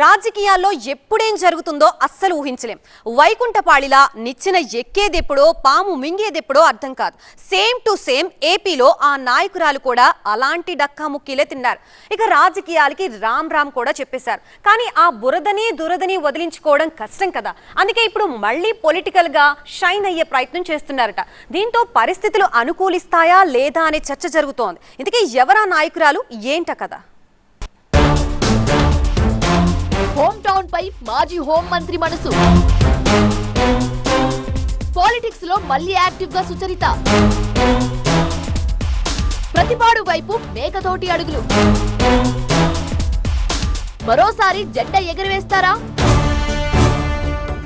రాజకీయాల్లో ఎప్పుడేం జరుగుతుందో అస్సలు ఊహించలేం. వైకుంఠపాళిలా నిచ్చెన ఎక్కేదెప్పుడో పాము మింగేదెప్పుడో అర్థం కాదు. సేమ్ టు సేమ్ ఏపీలో ఆ నాయకురాలు కూడా అలాంటి డక్కాముక్కీలే తిన్నారు. ఇక రాజకీయాలకి రామ్ రామ్ కూడా చెప్పేశారు. కానీ ఆ బురదని దురదని వదిలించుకోవడం కష్టం కదా. అందుకే ఇప్పుడు మళ్ళీ పొలిటికల్ గా షైన్ అయ్యే ప్రయత్నం చేస్తున్నారట. దీంతో పరిస్థితులు అనుకూలిస్తాయా లేదా అనే చర్చ జరుగుతోంది. ఇందుకే ఎవరా నాయకురాలు ఏంట కదా. హోమ్ టౌన్ పై మాజీ హోం మంత్రి మనసు. పాలిటిక్స్ లో మళ్లీ యాక్టివ్ గా సుచరిత. ప్రతిపాడు వైపు మేకతోటి అడుగులు. మరోసారి జెండా ఎగురవేస్తారా?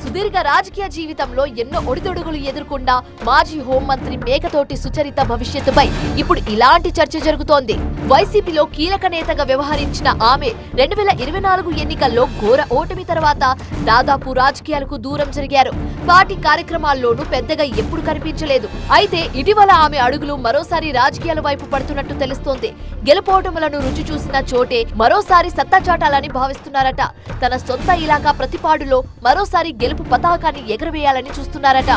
సుదీర్ఘ రాజకీయ జీవితంలో ఎన్నో ఒడిదొడుగులు ఎదుర్కొన్న మాజీ హోంమంత్రి మేకతోటి సుచరిత భవిష్యత్తుపై ఇప్పుడు ఇలాంటి చర్చ జరుగుతోంది. వైసీపీలో కీలక నేతగా వ్యవహరించిన ఆమె 2024 ఎన్నికల్లో ఘోర ఓటమి తర్వాత దాదాపు రాజకీయాలకు దూరం జరిగారు. పార్టీ కార్యక్రమాల్లోనూ పెద్దగా ఎప్పుడు కనిపించలేదు. అయితే ఇటీవల ఆమె అడుగులు మరోసారి రాజకీయాల వైపు పడుతున్నట్టు తెలుస్తోంది. గెలుపోటములను రుచి చూసిన చోటే మరోసారి సత్తా చాటాలని భావిస్తున్నారట. తన సొంత ఇలాకా ప్రతిపాడులో మరోసారి గెలుపు పతాకాన్ని ఎగురవేయాలని చూస్తున్నారట.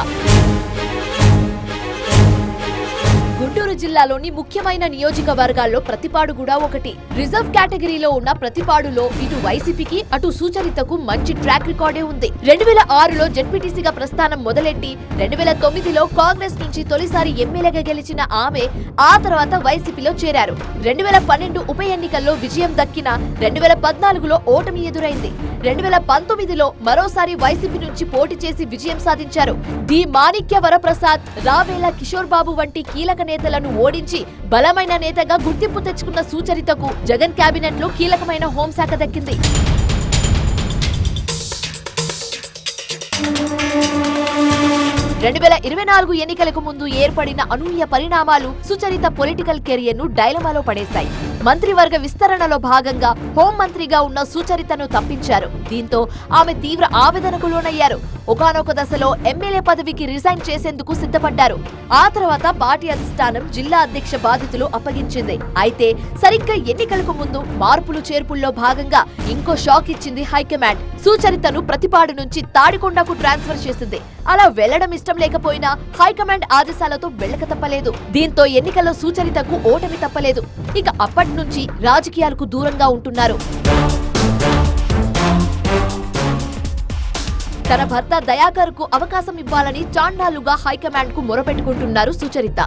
గుంటూరు జిల్లాలోని ముఖ్యమైన నియోజకవర్గాల్లో ప్రతిపాడు కూడా ఒకటి. రిజర్వ్ కేటగిరీలో ఉన్న ప్రతిపాడులో ఇటు వైసీపీకి అటు సుచరితకు మంచి ట్రాక్ రికార్డే ఉంది. 2006లో జెడ్పీటీసీగా ప్రస్థానం మొదలెట్టి 2009లో కాంగ్రెస్ నుంచి తొలిసారి ఎమ్మెల్యేగా గెలిచిన ఆమె ఆ తర్వాత వైసీపీలో చేరారు. 2012 ఉప ఎన్నికల్లో విజయం దక్కిన 2014లో ఓటమి ఎదురైంది. 2019లో మరోసారి వైసీపీ నుంచి పోటీ చేసి విజయం సాధించారు. డి మాణిక్య వరప్రసాద్, రావేల కిషోర్ బాబు వంటి కీలక నేతలను ఓడించి బలమైన నేతగా గుర్తింపు తెచ్చుకున్న సుచరితకు జగన్ కేబినెట్ లో కీలకమైన హోంశాఖ దక్కింది. 2024 ఎన్నికలకు ముందు ఏర్పడిన అనూహ్య పరిణామాలు సుచరిత పొలిటికల్ కెరియర్ ను డైలమాలో పడేశాయి. మంత్రివర్గ విస్తరణలో భాగంగా హోంమంత్రిగా ఉన్న సుచరితను తప్పించారు. దీంతో ఆమె తీవ్ర ఆవేదనకు లోనయ్యారు. ఒకానొక దశలో ఎమ్మెల్యే పదవికి రిజైన్ చేసేందుకు సిద్ధపడ్డారు. ఆ తర్వాత పార్టీ అధిష్టానం జిల్లా అధ్యక్ష బాధ్యతలు అప్పగించింది. అయితే సరిగ్గా ఎన్నికలకు ముందు మార్పులు చేర్పుల్లో భాగంగా ఇంకో షాక్ ఇచ్చింది హైకమాండ్. సుచరితను ప్రతిపాడు నుంచి తాడికొండకు ట్రాన్స్ఫర్ చేసింది. అలా వెళ్లడం ఇష్టం లేకపోయినా హైకమాండ్ ఆదేశాలతో వెళ్లక తప్పలేదు. దీంతో ఎన్నికల్లో సుచరితకు ఓటమి తప్పలేదు. ఇక అప్పటి నుంచి రాజకీయాలకు దూరంగా ఉంటున్నారు. తన భర్త దయాకర్ కు అవకాశం ఇవ్వాలని చాన్నాళ్లుగా హైకమాండ్ కు మొరపెట్టుకుంటున్నారు సుచరిత.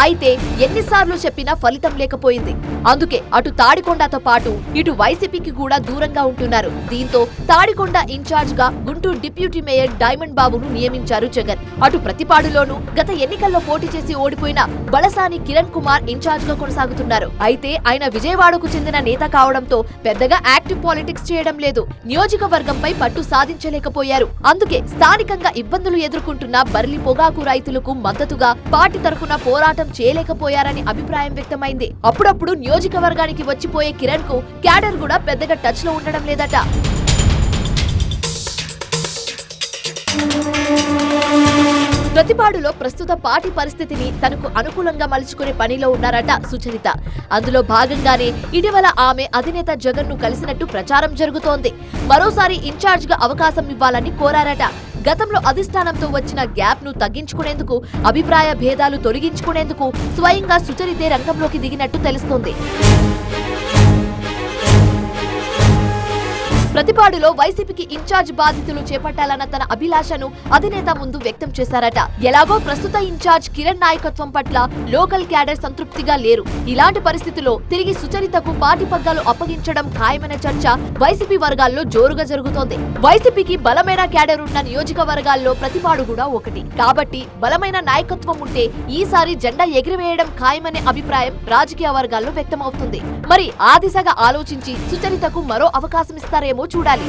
అయితే ఎన్నిసార్లు చెప్పినా ఫలితం లేకపోయింది. అందుకే అటు తాడికొండతో పాటు ఇటు వైసీపీకి కూడా దూరంగా ఉంటున్నారు. దీంతో తాడికొండ ఇన్ఛార్జ్ గా గుంటూరు డిప్యూటీ మేయర్ డైమండ్ బాబును నియమించారు జగన్. అటు ప్రతిపాడులోనూ గత ఎన్నికల్లో పోటీ చేసి ఓడిపోయిన బలసాని కిరణ్ కుమార్ ఇన్ఛార్జ్ గా కొనసాగుతున్నారు. అయితే ఆయన విజయవాడకు చెందిన నేత కావడంతో పెద్దగా యాక్టివ్ పాలిటిక్స్ చేయడం లేదు. నియోజకవర్గంపై పట్టు సాధించలేకపోయారు. అందుకే స్థానికంగా ఇబ్బందులు ఎదుర్కొంటున్న బర్లి పొగాకు రైతులకు మద్దతుగా పార్టీ తరఫున పోరాటం చేయలేకపోయారని అభిప్రాయం వ్యక్తమైంది. అప్పుడప్పుడు నియోజకవర్గానికి వచ్చిపోయే కిరణ్ కు క్యాడర్ కూడా పెద్దగా టచ్ లో ఉండడం లేదట. ప్రతిపాడులో ప్రస్తుత పార్టీ పరిస్థితిని తనకు అనుకూలంగా మలుచుకునే పనిలో ఉన్నారట సుచరిత. అందులో భాగంగానే ఇటీవల ఆమె అధినేత జగన్ ను కలిసినట్టు ప్రచారం జరుగుతోంది. మరోసారి ఇన్ఛార్జ్ గా అవకాశం ఇవ్వాలని కోరారట. గతంలో అధిష్టానంతో వచ్చిన గ్యాప్ ను తగ్గించుకునేందుకు, అభిప్రాయ భేదాలు తొలగించుకునేందుకు స్వయంగా సుచరితే రంగంలోకి దిగినట్టు తెలుస్తోంది. ప్రతిపాడులో వైసీపీకి ఇన్ఛార్జ్ బాధ్యతలు చేపట్టాలన్న తన అభిలాషను అధినేత ముందు వ్యక్తం చేశారట. ఎలాగో ప్రస్తుత ఇన్ఛార్జ్ కిరణ్ నాయకత్వం పట్ల లోకల్ క్యాడర్ సంతృప్తిగా లేరు. ఇలాంటి పరిస్థితుల్లో తిరిగి సుచరితకు పార్టీ పగ్గాలు అప్పగించడం ఖాయమైన చర్చ వైసీపీ వర్గాల్లో జోరుగా జరుగుతోంది. వైసీపీకి బలమైన క్యాడర్ ఉన్న నియోజకవర్గాల్లో ప్రతిపాడు కూడా ఒకటి. కాబట్టి బలమైన నాయకత్వం ఉంటే ఈసారి జెండా ఎగిరివేయడం ఖాయమనే అభిప్రాయం రాజకీయ వర్గాల్లో వ్యక్తమవుతుంది. మరి ఆ దిశగా ఆలోచించి సుచరితకు మరో అవకాశం ఇస్తారేమో చూడాలి.